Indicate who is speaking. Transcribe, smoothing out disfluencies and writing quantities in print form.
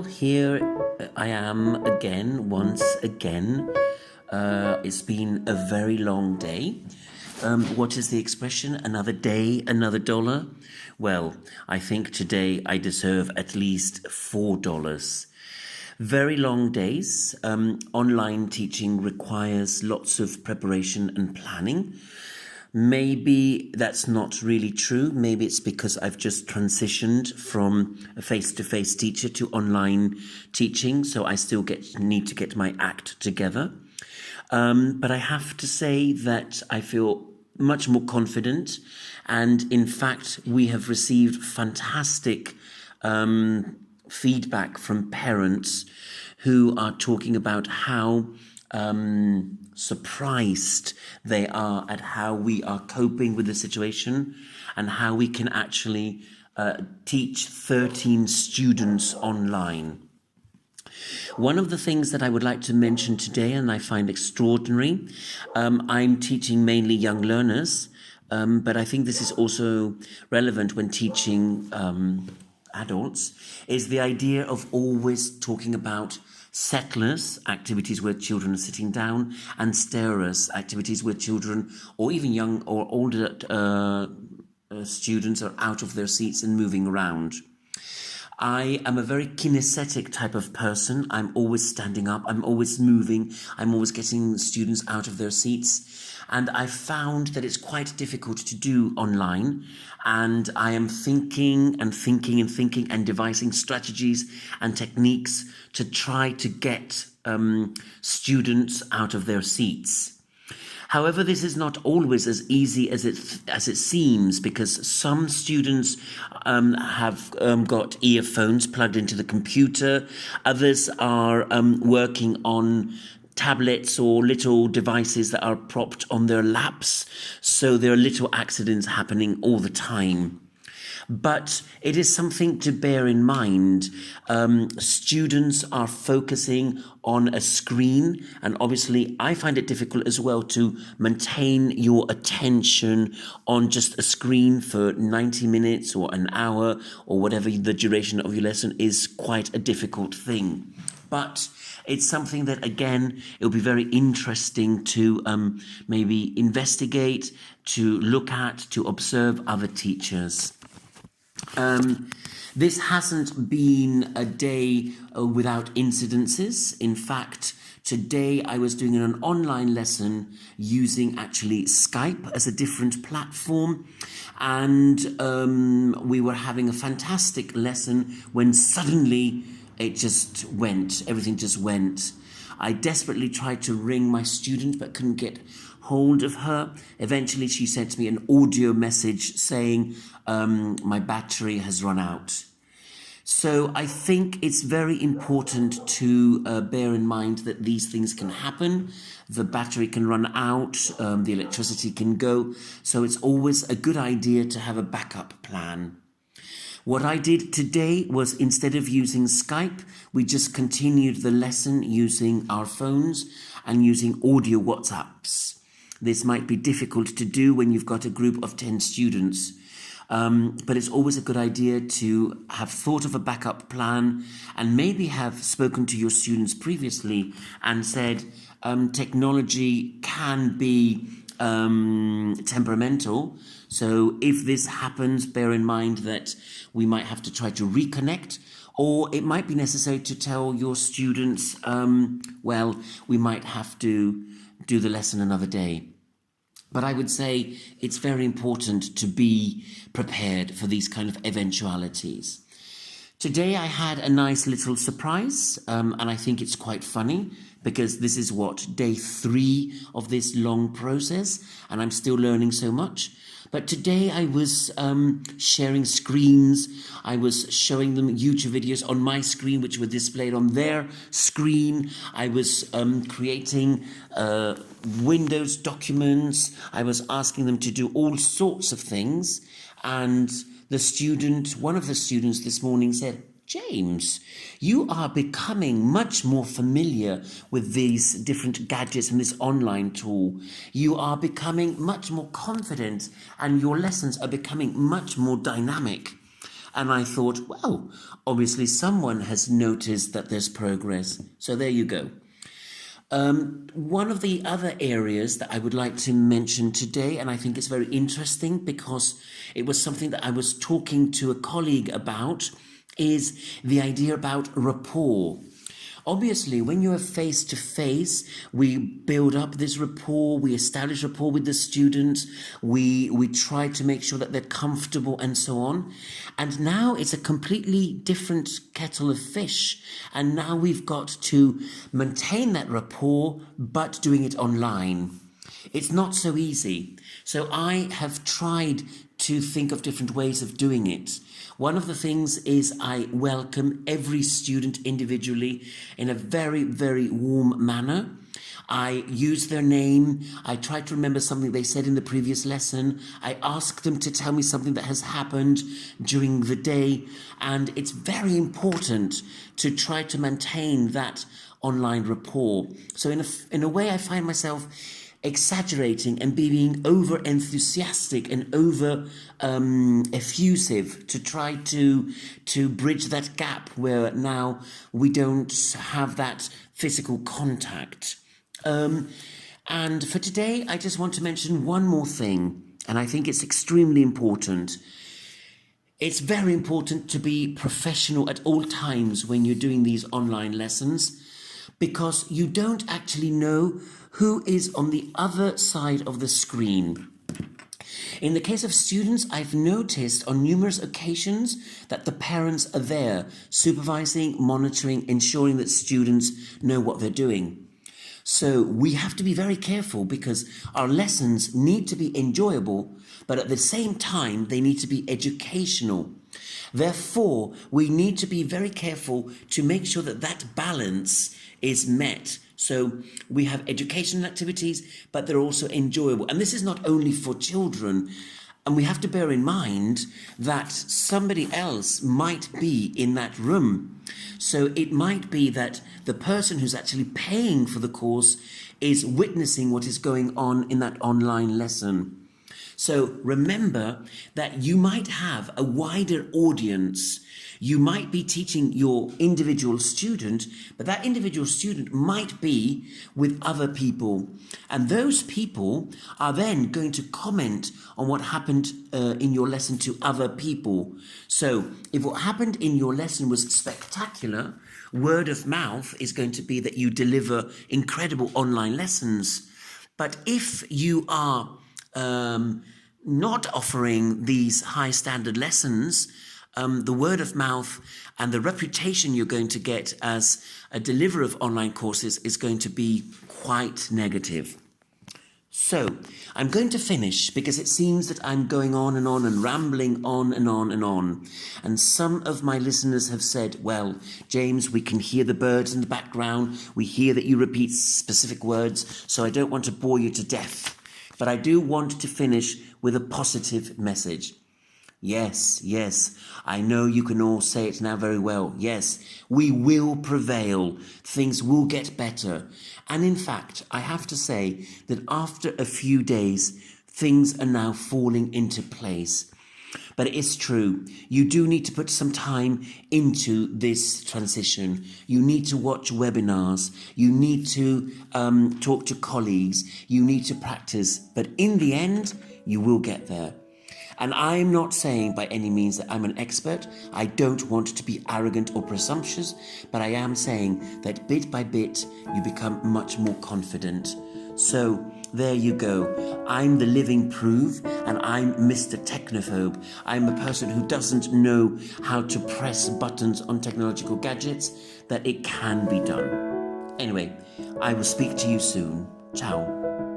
Speaker 1: Well, here I am again, once again. It's been a very long day. What is the expression? Another day, another dollar? Well, I think today I deserve at least $4. Very long days. Online teaching requires lots of preparation and planning. Maybe that's not really true. Maybe it's because I've just transitioned from a face-to-face teacher to online teaching, so I still need to get my act together. But I have to say that I feel much more confident, and in fact, we have received fantastic feedback from parents who are talking about how surprised they are at how we are coping with the situation and how we can actually teach 13 students online. One of the things that I would like to mention today, and I find extraordinary, I'm teaching mainly young learners, but I think this is also relevant when teaching adults, is the idea of always talking about settlers, activities where children are sitting down, and starers, activities where children or even young or older students are out of their seats and moving around. I am a very kinesthetic type of person. I'm always standing up, I'm always moving, I'm always getting students out of their seats. And I found that it's quite difficult to do online. And I am thinking and devising strategies and techniques to try to get students out of their seats. However, this is not always as easy as it seems, because some students have got earphones plugged into the computer. Others are working on tablets or little devices that are propped on their laps. So there are little accidents happening all the time. But it is something to bear in mind. Students are focusing on a screen, and obviously I find it difficult as well to maintain your attention on just a screen for 90 minutes or an hour or whatever the duration of your lesson is. Quite a difficult thing. But it's something that, again, it'll be very interesting to maybe investigate, to look at, to observe other teachers. This hasn't been a day without incidences. In fact, today I was doing an online lesson using actually Skype as a different platform, and we were having a fantastic lesson when suddenly it just went. Everything just went. I desperately tried to ring my student but couldn't get hold of her. Eventually she sent me an audio message saying my battery has run out. So I think it's very important to bear in mind that these things can happen. The battery can run out, the electricity can go. So it's always a good idea to have a backup plan. What I did today was, instead of using Skype, we just continued the lesson using our phones and using audio WhatsApps. This might be difficult to do when you've got a group of 10 students, but it's always a good idea to have thought of a backup plan and maybe have spoken to your students previously and said technology can be temperamental. So if this happens, bear in mind that we might have to try to reconnect, or it might be necessary to tell your students, well, we might have to do the lesson another day. But I would say it's very important to be prepared for these kind of eventualities. Today I had a nice little surprise, and I think it's quite funny, because this is day 3 of this long process, and I'm still learning so much. But today I was sharing screens. I was showing them YouTube videos on my screen, which were displayed on their screen. I was creating Windows documents. I was asking them to do all sorts of things. And one of the students this morning said, "James, you are becoming much more familiar with these different gadgets and this online tool. You are becoming much more confident, and your lessons are becoming much more dynamic." And I thought, well, obviously someone has noticed that there's progress. So there you go. One of the other areas that I would like to mention today, and I think it's very interesting because it was something that I was talking to a colleague about, is the idea about rapport. Obviously, when you are face to face, we build up this rapport, we establish rapport with the students, we try to make sure that they're comfortable and so on. And now it's a completely different kettle of fish. And now we've got to maintain that rapport, but doing it online. It's not so easy. So I have tried to think of different ways of doing it. One of the things is I welcome every student individually in a very, very warm manner. I use their name. I try to remember something they said in the previous lesson. I ask them to tell me something that has happened during the day. And it's very important to try to maintain that online rapport. So in a way, I find myself exaggerating and being over enthusiastic and over effusive to try to bridge that gap where now we don't have that physical contact. And for today, I just want to mention one more thing, and I think it's extremely important. It's very important to be professional at all times when you're doing these online lessons, because you don't actually know who is on the other side of the screen. In the case of students, I've noticed on numerous occasions that the parents are there, supervising, monitoring, ensuring that students know what they're doing. So we have to be very careful because our lessons need to be enjoyable, but at the same time, they need to be educational. Therefore, we need to be very careful to make sure that that balance is met. So we have educational activities, but they're also enjoyable. And this is not only for children. And we have to bear in mind that somebody else might be in that room. So it might be that the person who's actually paying for the course is witnessing what is going on in that online lesson. So remember that you might have a wider audience. You might be teaching your individual student, but that individual student might be with other people. And those people are then going to comment on what happened in your lesson to other people. So if what happened in your lesson was spectacular, word of mouth is going to be that you deliver incredible online lessons. But if you are not offering these high standard lessons, the word of mouth and the reputation you're going to get as a deliverer of online courses is going to be quite negative. So I'm going to finish because it seems that I'm going on and rambling on and on and on. And some of my listeners have said, well, James, we can hear the birds in the background. We hear that you repeat specific words, so I don't want to bore you to death. But I do want to finish with a positive message. Yes, I know you can all say it now very well. Yes, we will prevail. Things will get better. And in fact, I have to say that after a few days, things are now falling into place. But it is true, you do need to put some time into this transition. You need to watch webinars. You need to talk to colleagues. You need to practice. But in the end, you will get there. And I'm not saying by any means that I'm an expert. I don't want to be arrogant or presumptuous, but I am saying that bit by bit, you become much more confident. So there you go. I'm the living proof, and I'm Mr. Technophobe. I'm a person who doesn't know how to press buttons on technological gadgets, that it can be done. Anyway, I will speak to you soon. Ciao.